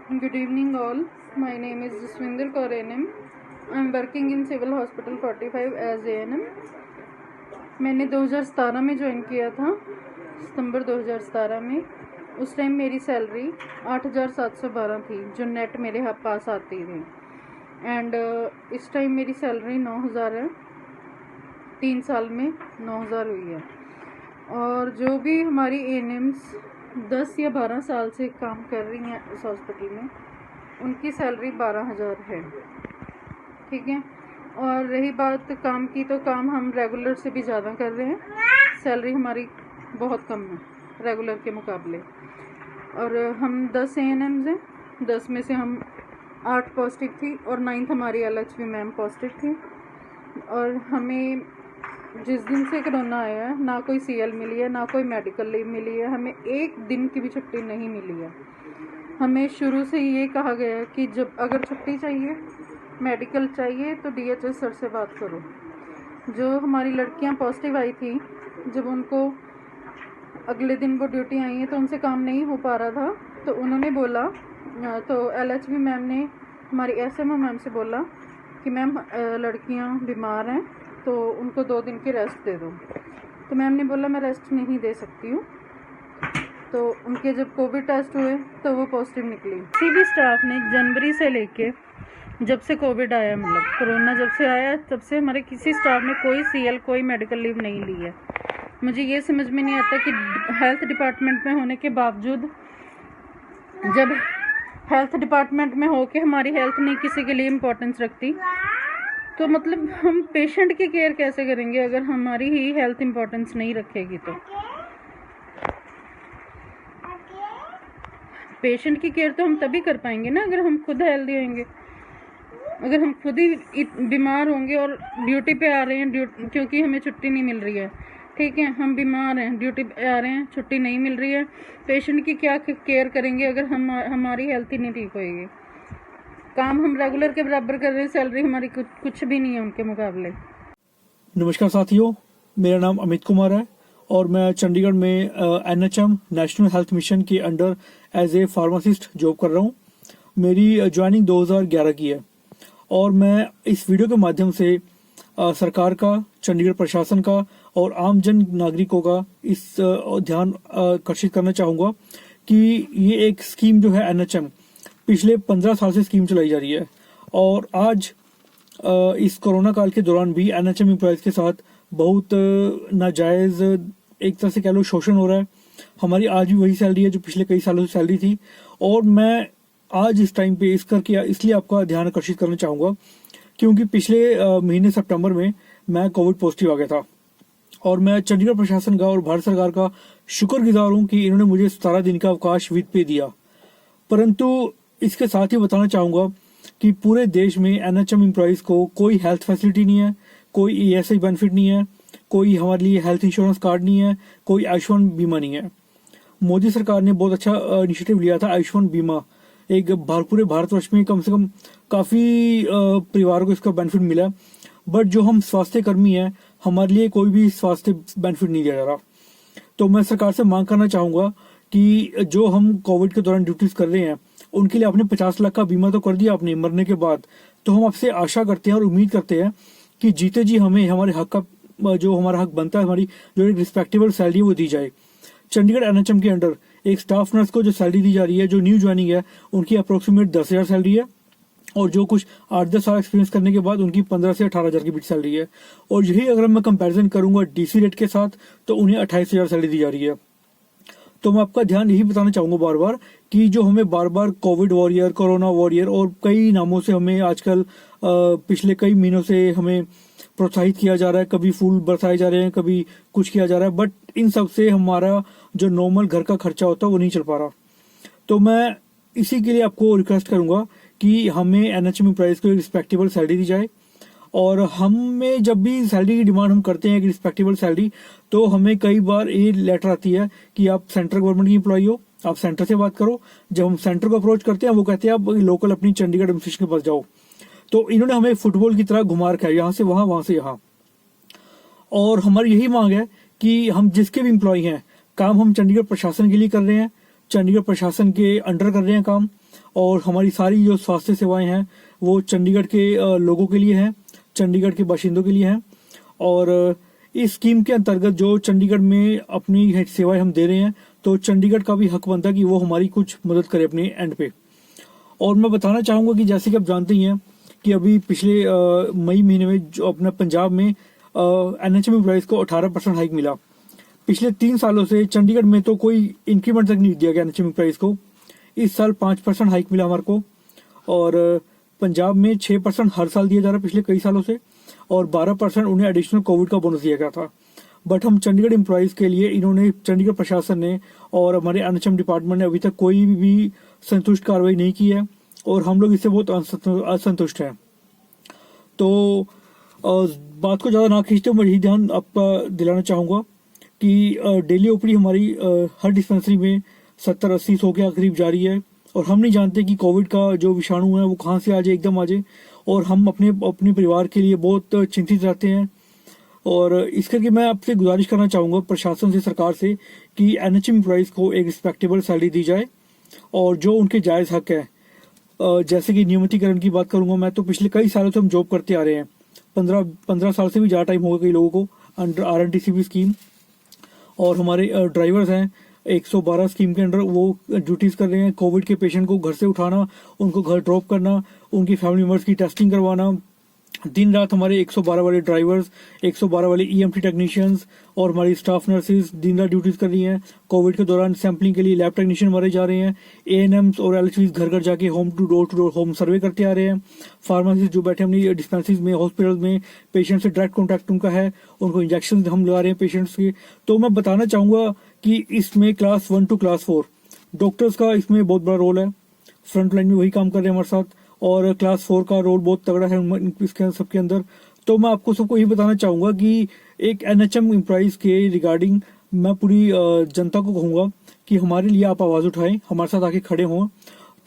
Good evening all. My name is Jaswinder Kaur ANM. I am working in Civil Hospital 45 as ANM. मैंने 2017 में join किया था, सितंबर 2017 में। उस टाइम मेरी सैलरी 8,712 थी जो नेट मेरे पास आती थी। एंड इस टाइम मेरी सैलरी 9,000 है। 3 साल में 9,000 हुई है। और जो भी हमारी एएनएम्स 10 या 12 साल से काम कर रही हैं इस हॉस्पिटल में, उनकी सैलरी 12,000 है। ठीक है। और रही बात काम की, तो काम हम रेगुलर से भी ज़्यादा कर रहे हैं। सैलरी हमारी बहुत कम है रेगुलर के मुकाबले। और हम 10 एएनएम्स हैं। 10 में से हम 8 पॉजिटिव थी और 9th हमारी एलएचबी मैम पॉजिटिव थी। और हमें जिस दिन से कोरोना आया है, ना कोई सीएल मिली है, ना कोई मेडिकल लीव मिली है। हमें एक दिन की भी छुट्टी नहीं मिली है। हमें शुरू से ये कहा गया है कि जब अगर छुट्टी चाहिए, मेडिकल चाहिए, तो डीएचएस सर से बात करो। जो हमारी लड़कियां पॉजिटिव आई थी, जब उनको अगले दिन वो ड्यूटी आई है तो उनसे काम नहीं हो पा रहा था, तो उन्होंने बोला, तो एलएचबी मैम ने हमारी एसएमओ मैम से बोला कि मैम लड़कियां बीमार हैं तो उनको 2 दिन की रेस्ट दे दो। तो मैम ने बोला मैं रेस्ट नहीं दे सकती हूँ। तो उनके जब कोविड टेस्ट हुए तो वो पॉजिटिव निकली। किसी भी स्टाफ ने जनवरी से लेके जब से कोविड आया, मतलब कोरोना जब से आया, तब से हमारे किसी स्टाफ ने कोई सीएल, कोई मेडिकल लीव नहीं ली है। मुझे ये समझ में नहीं आता कि हेल्थ डिपार्टमेंट में होने के बावजूद, जब हेल्थ डिपार्टमेंट में हो के हमारी हेल्थ नहीं किसी के लिए इम्पोर्टेंस रखती, तो मतलब हम पेशेंट की केयर कैसे करेंगे अगर हमारी ही हेल्थ इम्पोर्टेंस नहीं रखेगी। तो पेशेंट की केयर तो हम तभी कर पाएंगे ना अगर हम खुद हेल्दी होंगे। अगर हम खुद ही बीमार होंगे और ड्यूटी पे आ रहे हैं क्योंकि हमें छुट्टी नहीं मिल रही है, ठीक है, हम बीमार हैं, ड्यूटी पे आ रहे हैं, छुट्टी नहीं मिल रही है, पेशेंट की क्या केयर करेंगे अगर हमारी हेल्थ ही नहीं ठीक होएगी। काम हम रेगुलर के बराबर कर रहे हैं, सैलरी हमारी कुछ भी नहीं है उनके मुकाबले। नमस्कार साथियों, मेरा नाम अमित कुमार है और मैं चंडीगढ़ में एनएचएम नेशनल हेल्थ मिशन के under as a pharmacist job कर रहा हूँ। मेरी ज्वाइनिंग 2011 की है और मैं इस वीडियो के माध्यम से सरकार का, चंडीगढ़ प्रशासन का और आम जन नागरिकों का इस ध्यान आकर्षित करना चाहूँगा कि ये एक स्कीम जो है एनएचएम पिछले 15 साल से स्कीम चलाई जा रही है। और आज इस कोरोना काल के दौरान भी एनएचएम एम्प्लॉयज के साथ बहुत नाजायज, एक तरह से कह लो, शोषण हो रहा है। हमारी आज भी वही सैलरी है जो पिछले कई सालों से सैलरी थी। और मैं आज इस टाइम पे इसलिए आपका ध्यान आकर्षित करना चाहूँगा क्योंकि पिछले महीने सितंबर में मैं कोविड पॉजिटिव आ गया था और मैं चंडीगढ़ प्रशासन का और भारत सरकार का शुक्रगुजार हूँ कि इन्होंने मुझे 17 दिन का अवकाश विद पे दिया। परंतु इसके साथ ही बताना चाहूँगा कि पूरे देश में एनएचएम एम्प्लॉयज को कोई हेल्थ फैसिलिटी नहीं है, कोई ईएसआई बेनिफिट नहीं है, कोई हमारे लिए हेल्थ इंश्योरेंस कार्ड नहीं है, कोई आयुष्मान बीमा नहीं है। मोदी सरकार ने बहुत अच्छा इनिशिएटिव लिया था आयुष्मान बीमा। एक पूरे भारतवर्ष में कम से कम काफी परिवारों को इसका बेनिफिट मिला। बट जो हम स्वास्थ्य कर्मी हैं, हमारे लिए कोई भी स्वास्थ्य बेनिफिट नहीं दिया जा रहा। तो मैं सरकार से मांग करना चाहूंगा कि जो हम कोविड के दौरान ड्यूटीज कर रहे हैं, उनके लिए आपने 50 लाख का बीमा तो कर दिया आपने मरने के बाद, तो हम आपसे आशा करते हैं और उम्मीद करते हैं कि जीते जी हमें हमारे हक का, जो हमारा हक बनता है, हमारी जो एक रिस्पेक्टेबल सैलरी वो दी जाए। चंडीगढ़ एनएचएम के अंडर एक स्टाफ नर्स को जो सैलरी दी जा रही है, जो न्यू ज्वाइनिंग है, उनकी अप्रोक्सीमेट 10,000 सैलरी है और जो कुछ 8-10 साल एक्सपीरियंस करने के बाद उनकी 15 से 18,000 की बीच सैलरी है। और यही अगर मैं कंपैरिजन करूंगा डीसी रेट के साथ, तो उन्हें 28,000 सैलरी दी जा रही है। तो मैं आपका ध्यान यही बताना चाहूंगा बार बार कि जो हमें बार बार कोविड वॉरियर, कोरोना वॉरियर और कई नामों से हमें आजकल पिछले कई महीनों से हमें प्रोत्साहित किया जा रहा है, कभी फूल बरसाए जा रहे हैं, कभी कुछ किया जा रहा है, बट इन सब से हमारा जो नॉर्मल घर का खर्चा होता है वो नहीं चल पा रहा। तो मैं इसी के लिए आपको रिक्वेस्ट करूंगा कि हमें एनएचएम एम्प्लॉयज को रिस्पेक्टेबल सैलरी दी जाए। और हमें जब भी सैलरी की डिमांड हम करते हैं, एक रिस्पेक्टेबल सैलरी, तो हमें कई बार ये लेटर आती है कि आप सेंट्रल गवर्नमेंट की एम्प्लॉय हो, आप सेंटर से बात करो। जब हम सेंटर को अप्रोच करते हैं, वो कहते हैं आप लोकल अपनी चंडीगढ़ एडमिनिस्ट्रेशन के पास जाओ। तो इन्होंने हमें फुटबॉल की तरह घुमा रखा है, यहाँ से वहां, वहां से यहाँ। और हमारी यही मांग है कि हम जिसके भी एम्प्लॉय हैं, काम हम चंडीगढ़ प्रशासन के लिए कर रहे हैं, चंडीगढ़ प्रशासन के अंडर कर रहे हैं काम, और हमारी सारी जो स्वास्थ्य सेवाएं हैं वो चंडीगढ़ के लोगों के लिए हैं, चंडीगढ़ के बाशिंदों के लिए हैं। और इस स्कीम के अंतर्गत जो चंडीगढ़ में अपनी सेवाएं हम दे रहे हैं, तो चंडीगढ़ का भी हक बनता है कि वो हमारी कुछ मदद करे अपने एंड पे। और मैं बताना चाहूँगा कि जैसे कि आप जानते ही हैं कि अभी पिछले मई महीने में जो अपना पंजाब में NHM एम्प्लॉइज को 18% हाइक मिला। पिछले 3 सालों से चंडीगढ़ में तो कोई इंक्रीमेंट तक नहीं दिया गया NHM एम्प्लॉइज को। इस साल 5% हाइक मिला हमारे को, और पंजाब में 6% हर साल दिया जा रहा है पिछले कई सालों से, और 12% उन्हें एडिशनल कोविड का बोनस दिया गया था। बट हम चंडीगढ़ एम्प्लॉइज के लिए इन्होंने, चंडीगढ़ प्रशासन ने और हमारे NHM डिपार्टमेंट ने अभी तक कोई भी संतुष्ट कार्रवाई नहीं की है, और हम लोग इससे बहुत असंतुष्ट हैं। तो बात को ज़्यादा ना खींचते मैं यही ध्यान आपका दिलाना चाहूँगा कि डेली ओपीडी हमारी हर डिस्पेंसरी में 70-80 100 के करीब जारी है, और हम नहीं जानते कि कोविड का जो विषाणु है वो कहाँ से आ जाए, एकदम आ जाए, और हम अपने परिवार के लिए बहुत चिंतित रहते हैं। और इस करके मैं आपसे गुजारिश करना चाहूँगा प्रशासन से, सरकार से, कि NHM एम्प्लॉइज़ को एक रिस्पेक्टेबल सैलरी दी जाए और जो उनके जायज़ हक है। जैसे कि नियमितीकरण की बात करूँगा मैं, तो पिछले कई सालों से हम जॉब करते आ रहे हैं, 15 साल से भी ज़्यादा टाइम होगा कई लोगों को अंडर RNTCP स्कीम। और हमारे ड्राइवर्स हैं 112 स्कीम के अंडर, वो ड्यूटीज़ कर रहे हैं। कोविड के पेशेंट को घर से उठाना, उनको घर ड्रॉप करना, उनकी फैमिली मेम्बर्स की टेस्टिंग करवाना, दिन रात हमारे 112 वाले ड्राइवर्स, 112 वाले EMT टेक्नीशियंस और हमारी स्टाफ नर्सेज दिन रात ड्यूटीज़ कर रही हैं। कोविड के दौरान सैम्पलिंग के लिए लैब टेक्नीशियन मारे जा रहे हैं। ANMs और LHVs घर घर जाके होम टू डोर होम सर्वे करते आ रहे हैं। फार्मासिस्ट जो बैठे अपनी डिस्पेंसरीज में, हॉस्पिटल में पेशेंट से डायरेक्ट कॉन्टैक्ट उनका है, उनको इंजेक्शन हम लगा रहे हैं पेशेंट्स के। तो मैं बताना चाहूँगा कि इसमें क्लास 1 to क्लास 4 डॉक्टर्स का इसमें बहुत बड़ा रोल है। फ्रंट लाइन में वही काम कर रहे हैं हमारे साथ, और क्लास 4 का रोल बहुत तगड़ा है इसके सबके अंदर। तो मैं आपको सबको यही बताना चाहूँगा कि एक NHM एम्प्लॉइज़ के रिगार्डिंग मैं पूरी जनता को कहूँगा कि हमारे लिए आप आवाज़ उठाएं, हमारे साथ आके खड़े हों,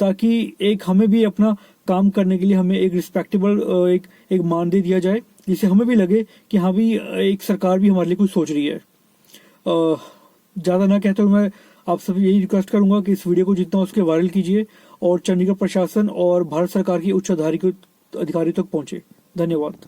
ताकि एक हमें भी अपना काम करने के लिए हमें एक रिस्पेक्टेबल एक मानदेय दिया जाए, जिससे हमें भी लगे कि हाँ भी एक सरकार भी हमारे लिए कुछ सोच रही है। ज़्यादा ना कहते हुए मैं आप सब यही रिक्वेस्ट करूंगा कि इस वीडियो को जितना उसके वायरल कीजिए और चंडीगढ़ प्रशासन और भारत सरकार की उच्च अधिकारी तक पहुंचे। धन्यवाद।